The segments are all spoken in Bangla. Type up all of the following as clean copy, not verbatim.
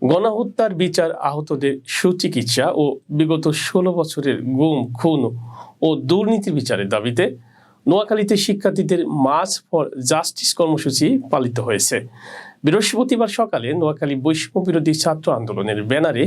গণহত্যার বিচার, আহতদের সুচিকিৎসা ও বিগত ১৬ বছরের গুম, খুন ও দুর্নীতি বিচারের দাবিতে নোয়াখালীতে শিক্ষার্থীদের মার্চ ফর জাস্টিস কর্মসূচি পালিত হয়েছে। বৃহস্পতিবার সকালে নোয়াখালী বৈষম্য বিরোধী ছাত্র আন্দোলনের ব্যানারে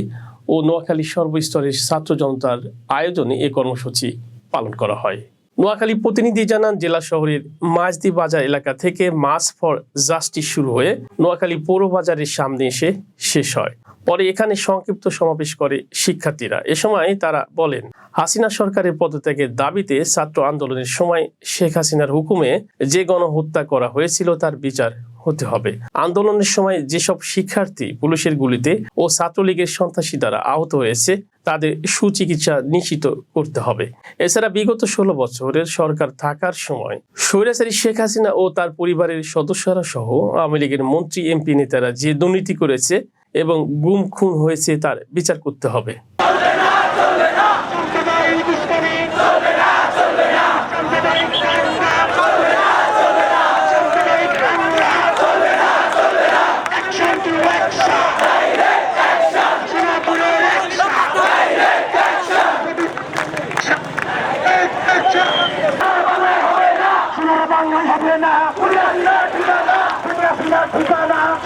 ও নোয়াখালী সর্বস্তরের ছাত্র জনতার আয়োজনে এ কর্মসূচি পালন করা হয়। নোয়াখালী প্রতিনিধি জানান, জেলা শহরের মাঝদি বাজার এলাকা থেকে মার্চ ফর জাস্টিস শুরু হয়ে নোয়াখালী পৌর বাজারের সামনে এসে শেষ হয়। পরে এখানে সংক্ষিপ্ত সমাবেশ করে শিক্ষার্থীরা। এ সময় তারা বলেন, হাসিনা সরকারের পদত্যাগের দাবিতে ছাত্র আন্দোলনের সময় শেখ হাসিনার হুকুমে যে গণহত্যা করা হয়েছিল তার বিচার হতে হবে। আন্দোলনের সময় যেসব শিক্ষার্থী পুলিশের গুলিতে ও ছাত্রলীগের সন্ত্রাসী দ্বারা আহত হয়েছে তাদের সুচিকিৎসা নিশ্চিত করতে হবে। এছাড়া বিগত ১৬ বছরের সরকার থাকার সময় স্বৈরাচারী শেখ হাসিনা ও তার পরিবারের সদস্যরা সহ আওয়ামী লীগের মন্ত্রী, এমপি নেতারা যে দুর্নীতি করেছে এবং গুম খুন হয়েছে তার বিচার করতে হবে। ঠিকানা